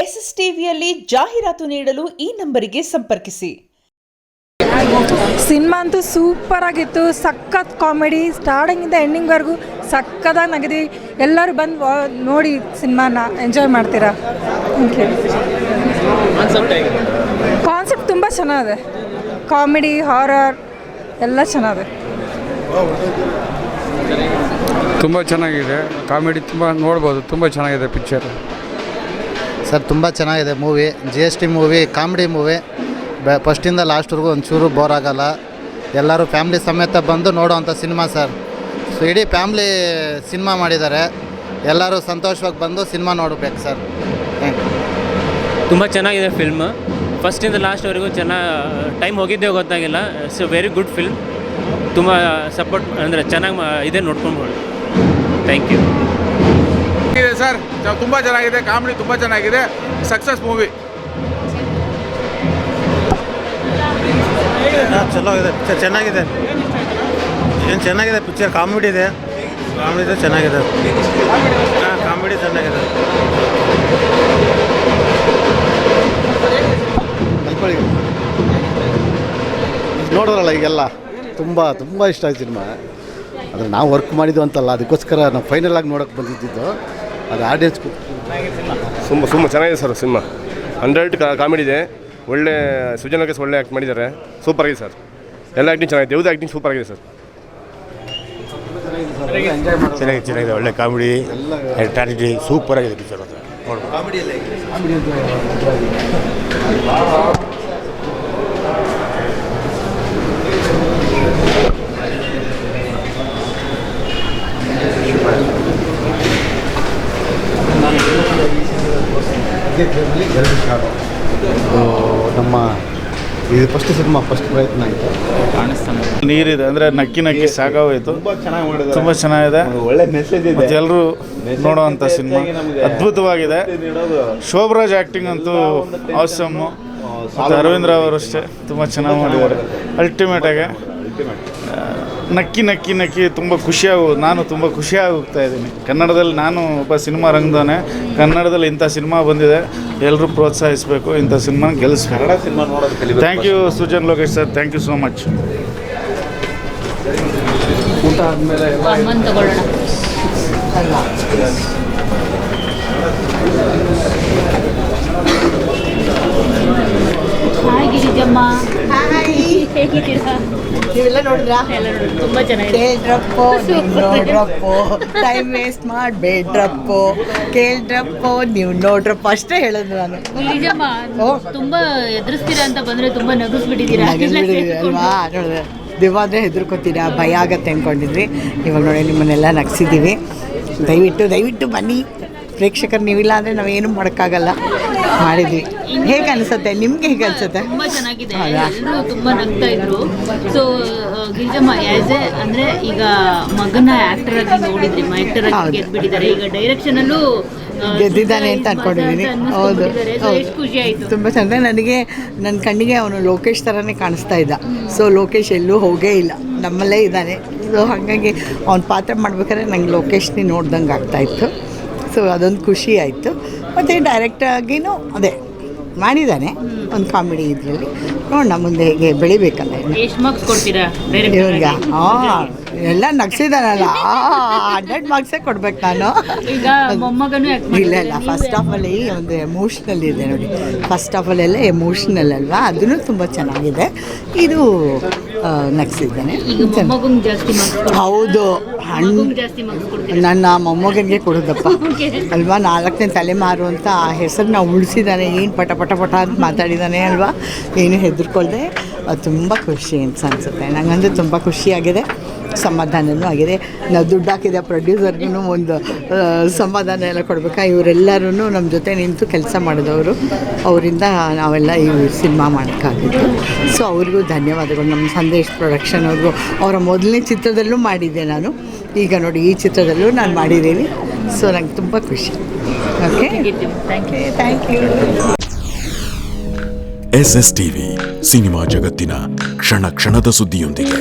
SSTVಯಲ್ಲಿ ಜಾಹೀರಾತು ನೀಡಲು ಈ ನಂಬರಿಗೆ ಸಂಪರ್ಕಿಸಿ. ಸಿನಿಮಾ ಅಂತೂ ಸೂಪರ್ ಆಗಿತ್ತು. ಸಖತ್ ಕಾಮಿಡಿ, ಸ್ಟಾರ್ಟಿಂಗಿಂದ ಎಂಡಿಂಗ್ವರೆಗೂ ಸಖತ್ತಾಗಿ ನಗಿದೆ. ಎಲ್ಲರೂ ಬಂದು ನೋಡಿ ಸಿನಿಮಾನ ಎಂಜಾಯ್ ಮಾಡ್ತೀರಾ. ಕಾನ್ಸೆಪ್ಟ್ ತುಂಬ ಚೆನ್ನಾಗಿದೆ. ಕಾಮಿಡಿ, ಹಾರರ್ ಎಲ್ಲ ಚೆನ್ನಾಗಿದೆ. ತುಂಬ ಚೆನ್ನಾಗಿದೆ. ಕಾಮಿಡಿ ತುಂಬ ನೋಡ್ಬೋದು. ತುಂಬ ಚೆನ್ನಾಗಿದೆ ಪಿಕ್ಚರ್ ಸರ್. ತುಂಬ ಚೆನ್ನಾಗಿದೆ movie. GST movie, comedy movie. ಫಸ್ಟಿಂದ ಲಾಸ್ಟ್ವರೆಗೂ ಒಂಚೂರು ಬೋರ್ ಆಗೋಲ್ಲ. ಎಲ್ಲರೂ ಫ್ಯಾಮ್ಲಿ ಸಮೇತ ಬಂದು ನೋಡೋವಂಥ ಸಿನಿಮಾ ಸರ್. ಸೊ ಇಡೀ ಫ್ಯಾಮ್ಲಿ ಸಿನಿಮಾ ಮಾಡಿದ್ದಾರೆ. ಎಲ್ಲರೂ ಸಂತೋಷವಾಗಿ ಬಂದು ಸಿನಿಮಾ ನೋಡಬೇಕು ಸರ್. ತುಂಬ ಚೆನ್ನಾಗಿದೆ ಫಿಲ್ಮ್. ಫಸ್ಟಿಂದ ಲಾಸ್ಟ್ವರೆಗೂ ಟೈಮ್ ಹೋಗಿದ್ದೇ ಗೊತ್ತಾಗಿಲ್ಲ. It's A very good film. ತುಂಬ ಸಪೋರ್ಟ್ ಅಂದರೆ ಚೆನ್ನಾಗಿ ಇದೆ, ನೋಡ್ಕೊಂಡು. Thank you. ಇದೆ ಸರ್, ತುಂಬ ಚೆನ್ನಾಗಿದೆ. ಕಾಮಿಡಿ ತುಂಬ ಚೆನ್ನಾಗಿದೆ. Success movie. ಚಲೋ ಇದೆ ಪಿಕ್ಚರ್. ಚೆನ್ನಾಗಿದೆ. ಏನು ಚೆನ್ನಾಗಿದೆ ಪಿಕ್ಚರ್. ಕಾಮಿಡಿ ಇದೆ ಚೆನ್ನಾಗಿದೆ. ಕಾಮಿಡಿ ಚೆನ್ನಾಗಿದೆ. ನೋಡೋರಲ್ಲ ಈಗೆಲ್ಲ ತುಂಬ ಇಷ್ಟ ಆಯ್ತು ಸಿನಿಮಾ. ಆದರೆ ನಾವು ವರ್ಕ್ ಮಾಡಿದ್ದು ಅಂತಲ್ಲ, ಅದಕ್ಕೋಸ್ಕರ ನಾವು ಫೈನಲ್ ಆಗಿ ನೋಡೋಕ್ಕೆ ಬಂದಿದ್ದು. ಅದು ಆಡಿಯನ್ಸ್ ತುಂಬ ಚೆನ್ನಾಗಿದೆ ಸರ್ ಸಿನಿಮಾ. 100 ಕಾಮಿಡಿ ಇದೆ. ಒಳ್ಳೆ ಸೃಜನ್ ಲೋಕೇಶ್ ಒಳ್ಳೆ ಆ್ಯಕ್ಟ್ ಮಾಡಿದ್ದಾರೆ. ಸೂಪರ್ ಆಗಿದೆ ಸರ್. ಎಲ್ಲ ಆ್ಯಕ್ಟಿಂಗ್ ಚೆನ್ನಾಗಿದೆ. ದೇವ್ದು ಆ್ಯಕ್ಟಿಂಗ್ ಸೂಪರ್ ಆಗಿದೆ ಸರ್. ಚೆನ್ನಾಗಿದೆ. ಒಳ್ಳೆ ಕಾಮಿಡಿ, ಟ್ರಾಜಿಡಿ ಸೂಪರ್ ಆಗಿದೆ ಪಿಕ್ಚರ್. ನಮ್ಮ ಇದು ಫಸ್ಟ್ ಸಿನಿಮಾ, ಫಸ್ಟ್ ಪ್ರಯತ್ನ ಆಯಿತು. ನೀರಿದೆ ಅಂದರೆ ನಕ್ಕಿ ಸಾಕಾಗೋಯ್ತು. ತುಂಬ ಚೆನ್ನಾಗಿದೆ. ಒಳ್ಳೆ ಮೆಸೇಜ್ ಇದೆ. ಎಲ್ಲರೂ ನೋಡೋವಂಥ ಸಿನಿಮಾ. ಅದ್ಭುತವಾಗಿದೆ. ಶೋಭರಾಜ್ ಆ್ಯಕ್ಟಿಂಗ್ ಅಂತೂ ಆಸಮ್ಮು. ಮತ್ತು ಅರವಿಂದ್ರ ಅವರು ಅಷ್ಟೇ ತುಂಬ ಚೆನ್ನಾಗಿ ಮಾಡಿದ್ದಾರೆ. ಅಲ್ಟಿಮೇಟಾಗಿ ನಕ್ಕಿ ತುಂಬ ನಾನು ತುಂಬ ಖುಷಿಯಾಗಿ ಹೋಗ್ತಾ ಇದ್ದೀನಿ. ಕನ್ನಡದಲ್ಲಿ ನಾನು ಒಬ್ಬ ಸಿನಿಮಾ ರಂಗದವನೇ. ಕನ್ನಡದಲ್ಲಿ ಇಂಥ ಸಿನಿಮಾ ಬಂದಿದೆ, ಎಲ್ಲರೂ ಪ್ರೋತ್ಸಾಹಿಸಬೇಕು, ಇಂಥ ಸಿನಿಮಾನ ಗೆಲ್ಲಿಸ್ಬೇಕು. ಕನ್ನಡ ಸಿನಿಮಾ ನೋಡೋದು. Thank you Srujan Lokesh sir, thank you so much. ಊಟ ಆದಮೇಲೆ ಹಾಯ್ ಗಿರಿಜಮ್ಮ. ಹೇಗಿದ್ದೀರಾ? ನೀವೆಲ್ಲ ನೋಡಿದ್ರಾ? ತುಂಬ ಚೆನ್ನಾಗಿದೆ. ಕೇಳ್ರಪ್ಪೋ, ನೋಡ್ರಪ್ಪೋ, ಟೈಮ್ ವೇಸ್ಟ್ ಮಾಡಬೇಡ್ರಪ್ಪೋ. ಕೇಳ್ರಪ್ಪೋ, ನೀವು ನೋಡ್ರಪ್ಪೋ ಅಷ್ಟೇ ಹೇಳೋದು ನಾನು. ಗಿರಿಜಮ್ಮ ತುಂಬಾ ಎದುರಿಸ್ತೀರಾ ಅಂತ ಬಂದ್ರೆ ತುಂಬಾ ನಗಿಸ್ಬಿಟ್ಟಿದ್ದೀರಾ ಅಲ್ವಾ? ನೋಡಿದ್ರೆ ದಿವಾದ್ರೆ ಹೆದರ್ಕೋತೀರಾ, ಭಯ ಆಗತ್ತೆ ಅಂದ್ಕೊಂಡಿದ್ವಿ. ಇವಾಗ ನೋಡಿ ನಿಮ್ಮನ್ನೆಲ್ಲ ನಗಿಸಿದ್ದೀವಿ. ದಯವಿಟ್ಟು ಬನ್ನಿ ಪ್ರೇಕ್ಷಕರು. ನೀವಿಲ್ಲ ಅಂದರೆ ನಾವೇನು ಮಾಡೋಕ್ಕಾಗಲ್ಲ. ಮಾಡಿದ್ವಿ. ಹೇಗೆ ಅನಿಸುತ್ತೆ ನಿಮ್ಗೆ? ಹೇಗೆ ಅನಿಸುತ್ತೆ? ತುಂಬ ಚೆನ್ನಾಗಿದೆ. ಎಲ್ಲರೂ ತುಂಬ ನಗ್ತಾ ಇದ್ರು. ಸೊ ಗಿರಿಜಮ್ಮ ಆ್ಯಸ್ ಎ ಅಂದರೆ ಈಗ ಮಗನ ಆ್ಯಕ್ಟರ್ ಆಗಿ ನೋಡಿದ್ರಿ, ಆ್ಯಕ್ಟರ್ ಆಗಿ ಗೆದ್ಬಿಟ್ಟಿದ್ದಾರೆ. ಈಗ ಡೈರೆಕ್ಷನಲ್ಲೂ ಗೆದ್ದಿದ್ದಾನೆ ಅಂತ ಅಂದ್ಕೊಂಡಿದ್ದೀನಿ. ಹೌದು, ಎಷ್ಟು ಖುಷಿ ಆಯಿತು. ತುಂಬ ಚೆನ್ನಾಗಿ. ನನಗೆ ನನ್ನ ಕಣ್ಣಿಗೆ ಅವನು ಲೋಕೇಶ್ ಥರನೇ ಕಾಣಿಸ್ತಾ ಇದ್ದ. ಸೊ ಲೋಕೇಶ್ ಎಲ್ಲೂ ಹೋಗೇ ಇಲ್ಲ, ನಮ್ಮಲ್ಲೇ ಇದ್ದಾನೆ. ಸೊ ಹಾಗಾಗಿ ಅವ್ನ ಪಾತ್ರ ಮಾಡ್ಬೇಕಾದ್ರೆ ನಂಗೆ ಲೋಕೇಶ್ನೇ ನೋಡ್ದಂಗೆ ಆಗ್ತಾಯಿತ್ತು. ಸೊ ಅದೊಂದು ಖುಷಿ ಆಯಿತು. ಮತ್ತು ಡೈರೆಕ್ಟಾಗಿಯೂ ಅದೇ ಮಾಡಿದ್ದಾನೆ ಒಂದು ಕಾಮಿಡಿ ಇದರಲ್ಲಿ. ನೋಡೋಣ ಮುಂದೆ ಹೇಗೆ ಬೆಳಿಬೇಕಲ್ಲ. ಎಷ್ಟು ಮಾರ್ಕ್ಸ್ ಕೊಡ್ತೀರಾ ಇವ್ರಿಗೆ? ಎಲ್ಲ ನಗ್ಸಿದಾನಲ್ಲ, 100 ಮಾರ್ಕ್ಸೇ ಕೊಡ್ಬೇಕು ನಾನು. ಈಗ ಮೊಮ್ಮಗನೂ ಇಲ್ಲ ಫಸ್ಟ್ ಆಫ್ ಅಲ್ಲಿ ಒಂದು ಎಮೋಷ್ನಲ್ ಇದೆ ನೋಡಿ. ಫಸ್ಟ್ ಆಫ್ ಅಲ್ಲೆಲ್ಲ ಎಮೋಷ್ನಲ್ ಅಲ್ವಾ, ಅದನ್ನು ತುಂಬ ಚೆನ್ನಾಗಿದೆ. ಇದು ನಗ್ಸಿದ್ದಾನೆ. ಹೌದು, ನನ್ನ ಮೊಮ್ಮಗನಿಗೆ ಕೊಡೋದಪ್ಪ ಅಲ್ವಾ. 4ನೇ ತಲೆಮಾರು ಅಂತ ಆ ಹೆಸರು ನಾವು ಉಳಿಸಿದ್ದಾನೆ. ಏನು ಪಟ ಅಂತ ಮಾತಾಡಿದ್ದಾನೆ ಅಲ್ವಾ. ಏನು ಹೆದರ್ಕೊಳ್ದೆ. ತುಂಬ ಖುಷಿ ಅಂತ ಅನಿಸುತ್ತೆ ನನಗಂದ್ರೆ. ತುಂಬ ಖುಷಿಯಾಗಿದೆ, ಸಮಾಧಾನವೂ ಆಗಿದೆ. ನಾವು ದುಡ್ಡು ಹಾಕಿದೆ ಪ್ರೊಡ್ಯೂಸರ್ಗೂ ಒಂದು ಸಮಾಧಾನ ಎಲ್ಲ ಕೊಡಬೇಕಾ. ಇವರೆಲ್ಲರೂ ನಮ್ಮ ಜೊತೆ ನಿಂತು ಕೆಲಸ ಮಾಡಿದವರು. ಅವರಿಂದ ನಾವೆಲ್ಲ ಈ ಸಿನಿಮಾ ಮಾಡೋಕ್ಕಾಗಿತ್ತು. ಸೊ ಅವ್ರಿಗೂ ಧನ್ಯವಾದಗಳು. ನಮ್ಮ ಸಂದೇಶ್ ಪ್ರೊಡಕ್ಷನ್ ಅವ್ರಿಗೂ. ಅವರ ಮೊದಲನೇ ಚಿತ್ರದಲ್ಲೂ ಮಾಡಿದ್ದೆ ನಾನು. ಈಗ ನೋಡಿ ಈ ಚಿತ್ರದಲ್ಲೂ ನಾನು ಮಾಡಿದ್ದೀನಿ. ಸೊ ನಂಗೆ ತುಂಬ ಖುಷಿ. Okay, thank you. SSTV cinema ಜಗತ್ತಿನ ಕ್ಷಣ ಕ್ಷಣದ ಸುದ್ದಿಯೊಂದಿಗೆ.